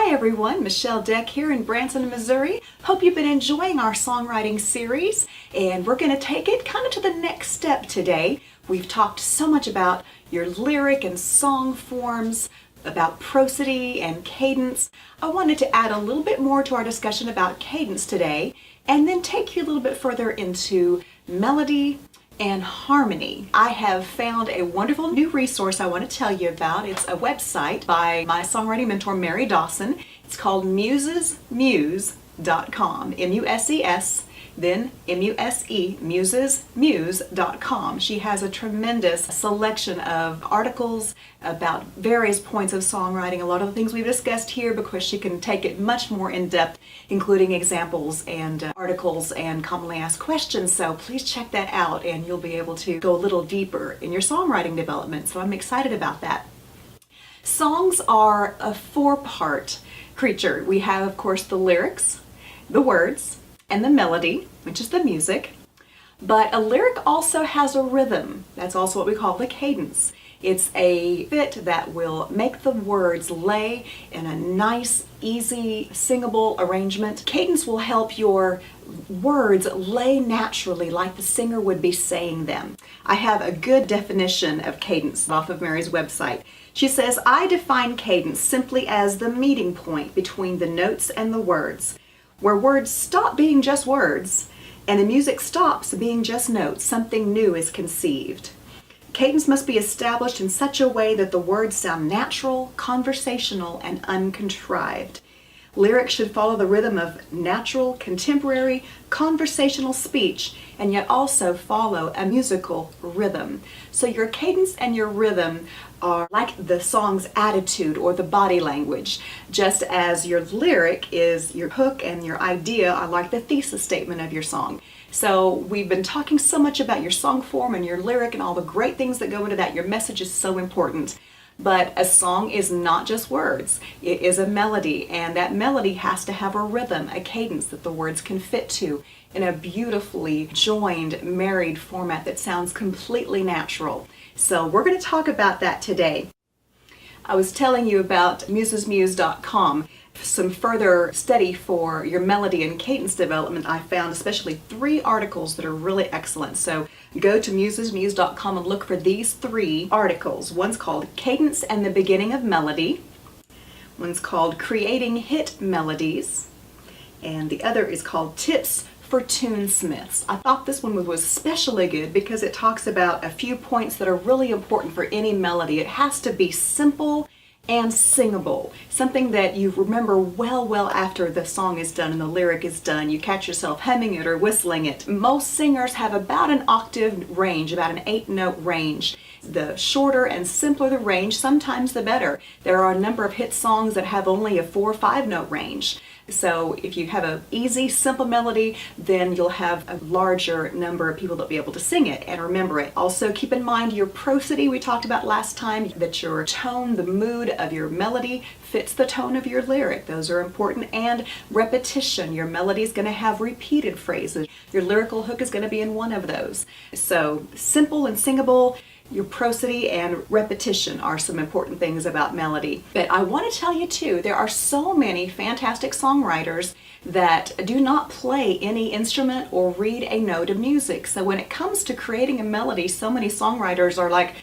Hi everyone, Michelle Deck here in Branson, Missouri. Hope you've been enjoying our songwriting series, and we're going to take it kind of to the next step today. We've talked so much about your lyric and song forms, about prosody and cadence. I wanted to add a little bit more to our discussion about cadence today, and then take you a little bit further into melody and harmony. I have found a wonderful new resource I want to tell you about. It's a website by my songwriting mentor, Mary Dawson. It's called musesmuse.com. M-U-S-E-S, then M-U-S-E, musesmuse.com. She has a tremendous selection of articles about various points of songwriting, a lot of the things we've discussed here, because she can take it much more in depth, including examples and articles and commonly asked questions. So please check that out and you'll be able to go a little deeper in your songwriting development. So I'm excited about that. Songs are a four-part creature. We have, of course, the lyrics, the words, and the melody, which is the music. But a lyric also has a rhythm. That's also what we call the cadence. It's a bit that will make the words lay in a nice, easy, singable arrangement. Cadence will help your words lay naturally like the singer would be saying them. I have a good definition of cadence off of Mary's website. She says, I define cadence simply as the meeting point between the notes and the words, where words stop being just words and the music stops being just notes. Something new is conceived. Cadence must be established in such a way that the words sound natural, conversational, and uncontrived. Lyrics should follow the rhythm of natural, contemporary, conversational speech, and yet also follow a musical rhythm. So your cadence and your rhythm are like the song's attitude or the body language, just as your lyric is your hook and your idea are like the thesis statement of your song. So we've been talking so much about your song form and your lyric and all the great things that go into that. Your message is so important. But a song is not just words. It is a melody, and that melody has to have a rhythm, a cadence that the words can fit to in a beautifully joined, married format that sounds completely natural. So we're going to talk about that today. I was telling you about musesmuse.com. Some further study for your melody and cadence development. I found especially 3 articles that are really excellent. So go to musesmuse.com and look for these 3 articles. One's called Cadence and the Beginning of Melody. One's called Creating Hit Melodies. And the other is called Tips for Tunesmiths. I thought this one was especially good because it talks about a few points that are really important for any melody. It has to be simple and singable, something that you remember well after the song is done and the lyric is done. You catch yourself humming it or whistling it. Most singers have about an octave range, about an 8-note range. The shorter and simpler the range, sometimes the better. There are a number of hit songs that have only a 4 or 5-note range. So if you have an easy, simple melody, then you'll have a larger number of people that'll be able to sing it and remember it. Also keep in mind your prosody we talked about last time, that your tone, the mood of your melody fits the tone of your lyric. Those are important. And repetition. Your melody is going to have repeated phrases. Your lyrical hook is going to be in one of those. So simple and singable. Your prosody and repetition are some important things about melody. But I want to tell you too, there are so many fantastic songwriters that do not play any instrument or read a note of music. So when it comes to creating a melody, so many songwriters are like,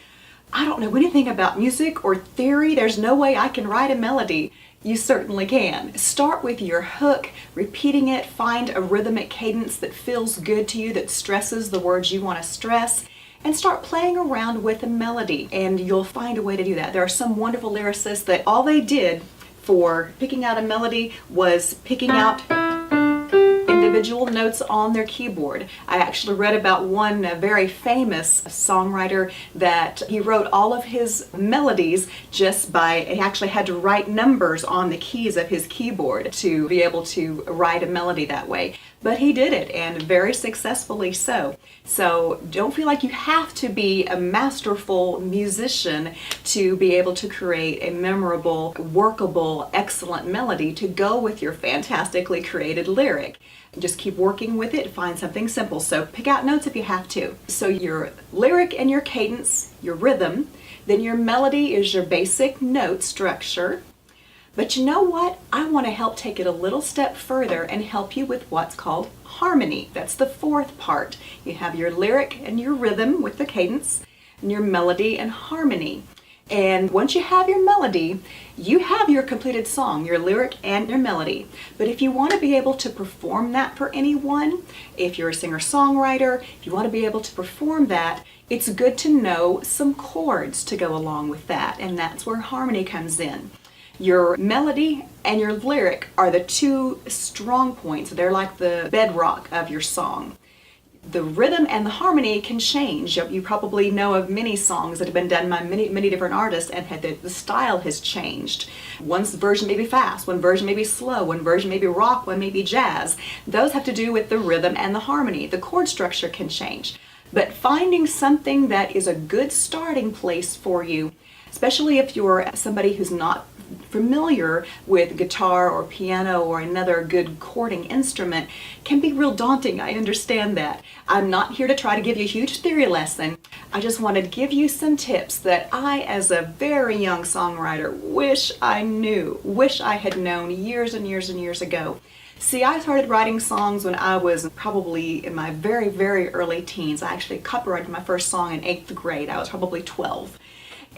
I don't know anything about music or theory. There's no way I can write a melody. You certainly can. Start with your hook, repeating it, find a rhythmic cadence that feels good to you, that stresses the words you want to stress, and start playing around with a melody, and you'll find a way to do that. There are some wonderful lyricists that all they did for picking out a melody was picking out individual notes on their keyboard. I actually read about one very famous songwriter that he wrote all of his melodies just by, he actually had to write numbers on the keys of his keyboard to be able to write a melody that way. But he did it, and very successfully so. So don't feel like you have to be a masterful musician to be able to create a memorable, workable, excellent melody to go with your fantastically created lyric. Just keep working with it, find something simple. So pick out notes if you have to. So your lyric and your cadence, your rhythm, then your melody is your basic note structure. But you know what? I want to help take it a little step further and help you with what's called harmony. That's the fourth part. You have your lyric and your rhythm with the cadence, and your melody and harmony. And once you have your melody, you have your completed song, your lyric and your melody. But if you want to be able to perform that for anyone, if you're a singer-songwriter, if you want to be able to perform that, it's good to know some chords to go along with that, and that's where harmony comes in. Your melody and your lyric are the two strong points. They're like the bedrock of your song. The rhythm and the harmony can change. You probably know of many songs that have been done by many different artists, and the style has changed. One version may be fast, one version may be slow, one version may be rock, one may be jazz. Those have to do with the rhythm and the harmony. The chord structure can change. But finding something that is a good starting place for you, especially if you're somebody who's not familiar with guitar or piano or another good chording instrument, can be real daunting. I understand that. I'm not here to try to give you a huge theory lesson. I just wanted to give you some tips that I, as a very young songwriter, wish I knew, wish I had known years and years and years ago. See, I started writing songs when I was probably in my very early teens. I actually copyrighted my first song in 8th grade. I was probably 12.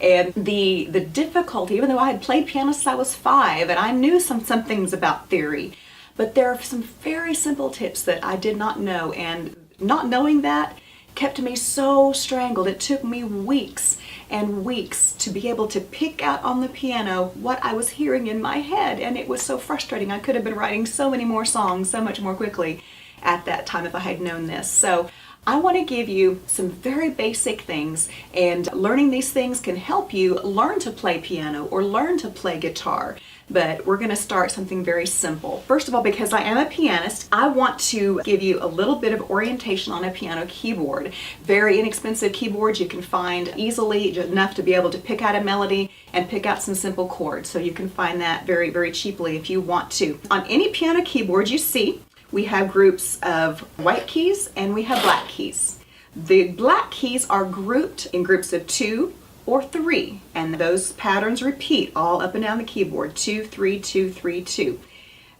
And the difficulty, even though I had played piano since I was 5 and I knew some things about theory, but there are some very simple tips that I did not know, and not knowing that kept me so strangled. It took me weeks and weeks to be able to pick out on the piano what I was hearing in my head, and it was so frustrating. I could have been writing so many more songs so much more quickly at that time if I had known this. So I want to give you some very basic things, and learning these things can help you learn to play piano or learn to play guitar. But we're going to start something very simple. First of all, because I am a pianist, I want to give you a little bit of orientation on a piano keyboard. Very inexpensive keyboards you can find easily, enough to be able to pick out a melody and pick out some simple chords. So you can find that very cheaply if you want to. On any piano keyboard you see, we have groups of white keys and we have black keys. The black keys are grouped in groups of 2 or 3, and those patterns repeat all up and down the keyboard: 2, 3, 2, 3, 2.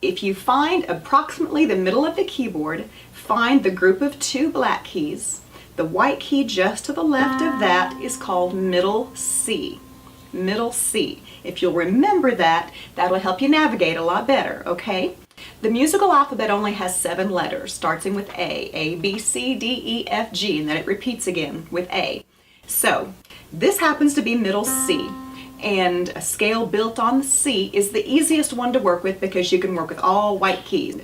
If you find approximately the middle of the keyboard, find the group of 2 black keys. The white key just to the left of that is called middle C. Middle C. If you'll remember that, that'll help you navigate a lot better, okay? The musical alphabet only has 7 letters, starting with A, B, C, D, E, F, G, and then it repeats again with A. So, this happens to be middle C, and a scale built on the C is the easiest one to work with because you can work with all white keys.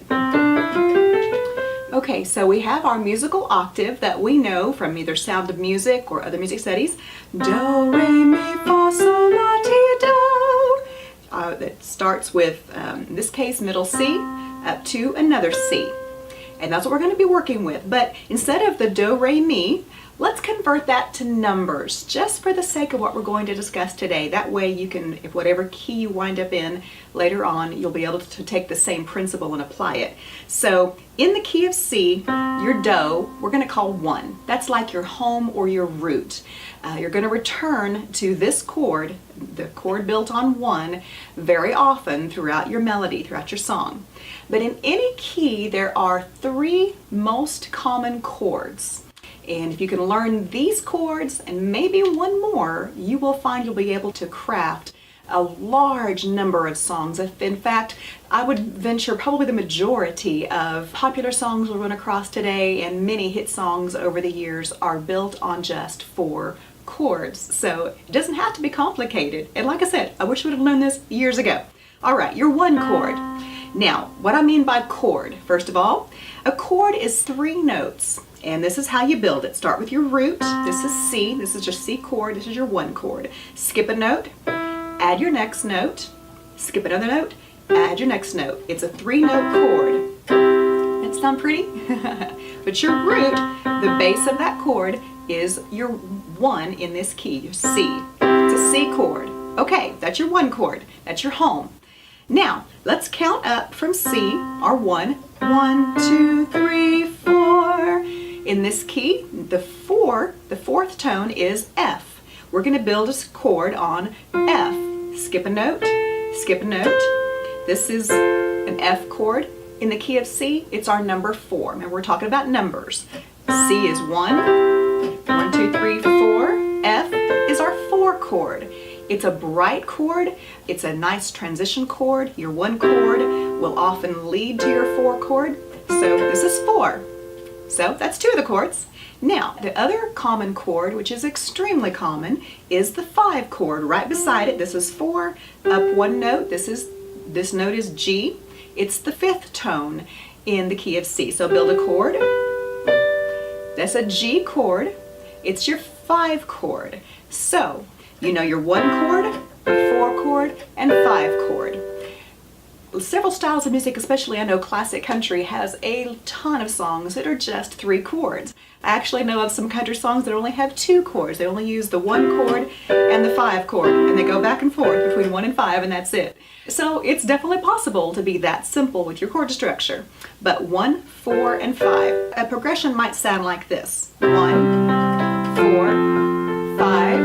Okay, so we have our musical octave that we know from either Sound of Music or other music studies. Do, re, mi, fa, sol, la, ti, do. That starts with, in this case, middle C up to another C. And that's what we're going to be working with. But instead of the do, re, mi, let's convert that to numbers, just for the sake of what we're going to discuss today. That way you can, if whatever key you wind up in later on, you'll be able to take the same principle and apply it. So in the key of C, your do, we're going to call 1. That's like your home or your root. You're going to return to this chord, the chord built on 1, very often throughout your melody, throughout your song. But in any key, there are 3 most common chords. And if you can learn these chords and maybe one more, you will find you'll be able to craft a large number of songs. In fact, I would venture probably the majority of popular songs we'll run across today and many hit songs over the years are built on just 4 chords. So it doesn't have to be complicated. And like I said, I wish I would have known this years ago. All right, your 1 chord. Now, what I mean by chord, first of all, a chord is 3 notes. And this is how you build it. Start with your root. This is C. This is your C chord. This is your 1 chord. Skip a note. Add your next note. Skip another note. Add your next note. It's a 3-note chord. That sound pretty? But your root, the base of that chord, is your 1 in this key, your C. It's a C chord. Okay, that's your 1 chord. That's your home. Now, let's count up from C, our 1. 1, 2, 3, 4. In this key, the 4th tone is F. We're going to build a chord on F. Skip a note, skip a note. This is an F chord. In the key of C, it's our number 4. Remember, we're talking about numbers. C is 1, 1, 2, 3, 4. F is our 4 chord. It's a bright chord. It's a nice transition chord. Your 1 chord will often lead to your 4 chord. So this is 4. So that's 2 of the chords. Now, the other common chord, which is extremely common, is the 5 chord. Right beside it, this is 4, up 1 note. This note is G. It's the 5th tone in the key of C. So build a chord. That's a G chord. It's your 5 chord. So you know your 1 chord, 4 chord, and 5 chord. Several styles of music, especially I know classic country, has a ton of songs that are just 3 chords. I actually know of some country songs that only have 2 chords. They only use the 1 chord and the 5 chord, and they go back and forth between 1 and 5, and that's it. So it's definitely possible to be that simple with your chord structure. But 1, 4, and 5. A progression might sound like this. 1, 4, 5,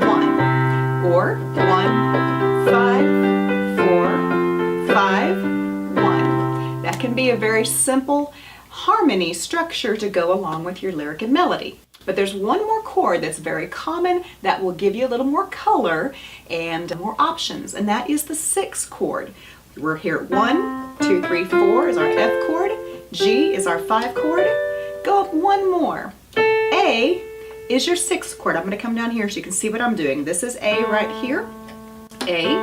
1. Or 1, 5, 4, 5, 1. That can be a very simple harmony structure to go along with your lyric and melody. But there's one more chord that's very common that will give you a little more color and more options, and that is the 6 chord. We're here at 1, 2, 3, 4 is our F chord, G is our 5 chord. Go up 1 more. A is your 6th chord. I'm going to come down here so you can see what I'm doing. This is A right here. A,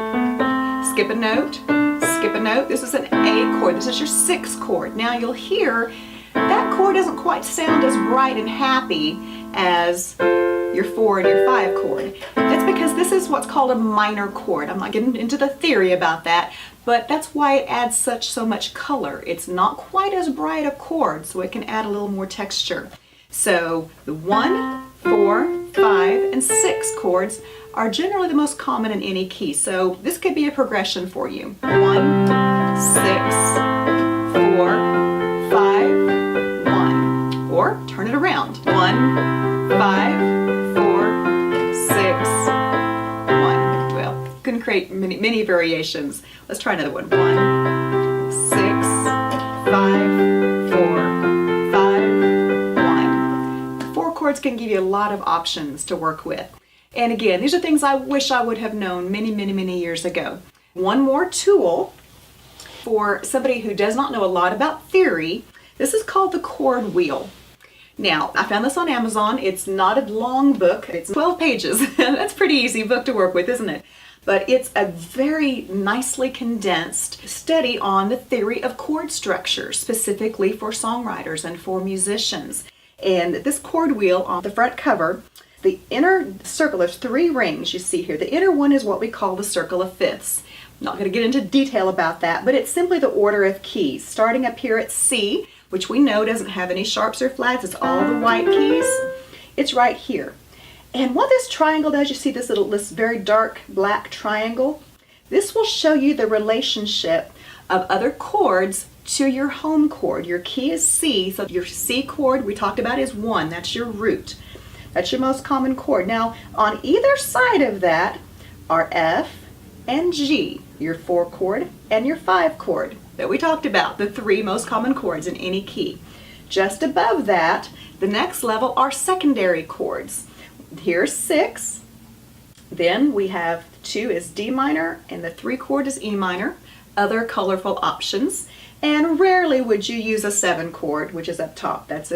skip a note, skip a note. This is an A chord. This is your 6th chord. Now you'll hear that chord doesn't quite sound as bright and happy as your 4 and your 5 chord. That's because this is what's called a minor chord. I'm not getting into the theory about that, but that's why it adds so much color. It's not quite as bright a chord, so it can add a little more texture. So the 1, 4, 5, and 6 chords are generally the most common in any key. So this could be a progression for you. 1, 6, 4, 5, 1. Or turn it around. 1, 5, 4, 6, 1. Well, you can create many variations. Let's try another one. 1, 6, 5, 4, 5, 1. 4 chords can give you a lot of options to work with. And again, these are things I wish I would have known many years ago. One more tool for somebody who does not know a lot about theory. This is called the Chord Wheel. Now, I found this on Amazon. It's not a long book. It's 12 pages. That's a pretty easy book to work with, isn't it? But it's a very nicely condensed study on the theory of chord structure, specifically for songwriters and for musicians. And this chord wheel on the front cover, the inner circle, there's 3 rings you see here. The inner one is what we call the circle of fifths. I'm not going to get into detail about that, but it's simply the order of keys. Starting up here at C, which we know doesn't have any sharps or flats, it's all the white keys. It's right here. And what this triangle does, you see this very dark black triangle? This will show you the relationship of other chords to your home chord. Your key is C, so your C chord we talked about is 1. That's your root. That's your most common chord. Now, on either side of that are F and G, your 4 chord and your 5 chord that we talked about, the 3 most common chords in any key. Just above that, the next level are secondary chords. Here's 6. Then we have 2 is D minor and the 3 chord is E minor. Other colorful options. And rarely would you use a 7 chord, which is up top. That's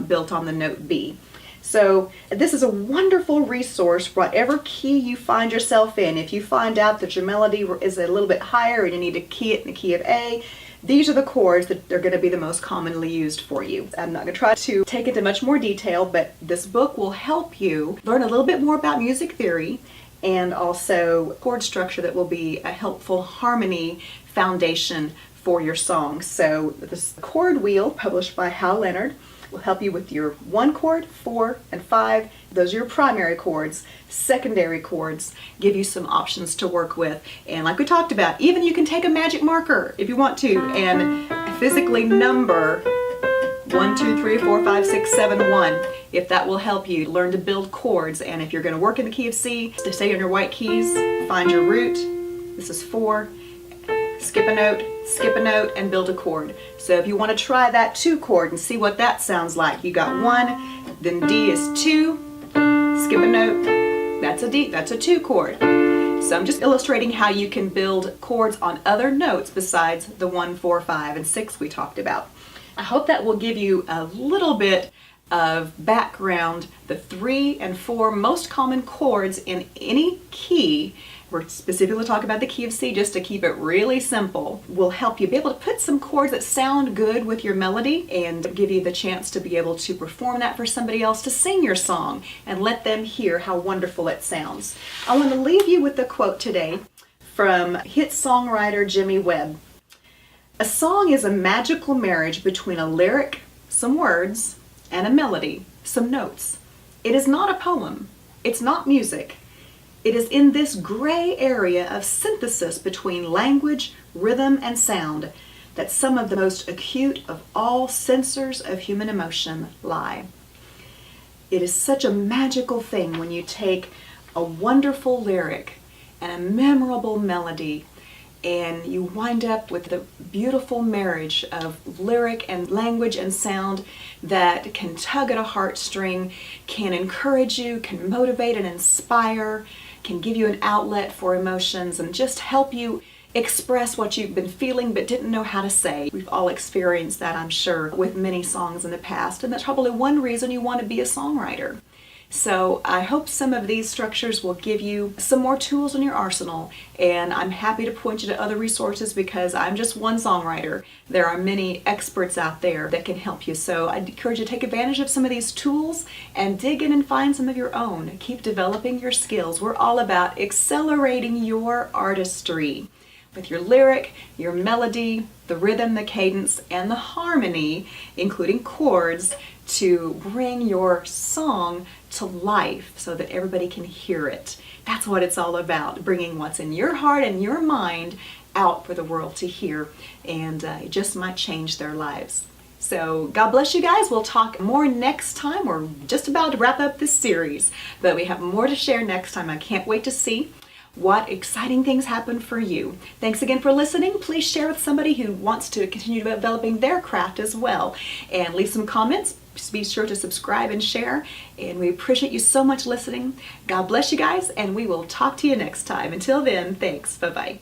built on the note B. So this is a wonderful resource for whatever key you find yourself in. If you find out that your melody is a little bit higher and you need to key it in the key of A, these are the chords that are going to be the most commonly used for you. I'm not going to try to take into much more detail, but this book will help you learn a little bit more about music theory and also chord structure that will be a helpful harmony foundation for your song. So this Chord Wheel, published by Hal Leonard, will help you with your 1 chord, 4, and 5. Those are your primary chords. Secondary chords give you some options to work with. And like we talked about, even you can take a magic marker if you want to and physically number 1, 2, 3, 4, 5, 6, 7, 1. If that will help you learn to build chords. And if you're going to work in the key of C, to stay on your white keys, find your root, This is 4, skip a note, and build a chord. So if you want to try that 2 chord and see what that sounds like, you got 1, then D is 2, skip a note, that's a D, that's a 2 chord. So I'm just illustrating how you can build chords on other notes besides the 1, 4, 5, and 6 we talked about. I hope that will give you a little bit of background. The 3 and 4 most common chords in any key, we're specifically talking about the key of C just to keep it really simple, will help you be able to put some chords that sound good with your melody and give you the chance to be able to perform that for somebody else, to sing your song and let them hear how wonderful it sounds. I want to leave you with a quote today from hit songwriter Jimmy Webb. "A song is a magical marriage between a lyric, some words, and a melody, some notes. It is not a poem. It's not music. It is in this gray area of synthesis between language, rhythm, and sound that some of the most acute of all sensors of human emotion lie." It is such a magical thing when you take a wonderful lyric and a memorable melody and you wind up with the beautiful marriage of lyric and language and sound that can tug at a heartstring, can encourage you, can motivate and inspire, can give you an outlet for emotions, and just help you express what you've been feeling but didn't know how to say. We've all experienced that, I'm sure, with many songs in the past, and that's probably one reason you want to be a songwriter. So I hope some of these structures will give you some more tools in your arsenal, and I'm happy to point you to other resources because I'm just one songwriter. There are many experts out there that can help you, so I'd encourage you to take advantage of some of these tools and dig in and find some of your own. Keep developing your skills. We're all about accelerating your artistry with your lyric, your melody, the rhythm, the cadence, and the harmony, including chords, to bring your song to life so that everybody can hear it. That's what it's all about, bringing what's in your heart and your mind out for the world to hear, and it just might change their lives. So God bless you guys. We'll talk more next time. We're just about to wrap up this series, but we have more to share next time. I can't wait to see what exciting things happen for you. Thanks again for listening. Please share with somebody who wants to continue developing their craft as well, and leave some comments. Be sure to subscribe and share, and we appreciate you so much listening. God bless you guys, and we will talk to you next time. Until then, thanks. Bye-bye.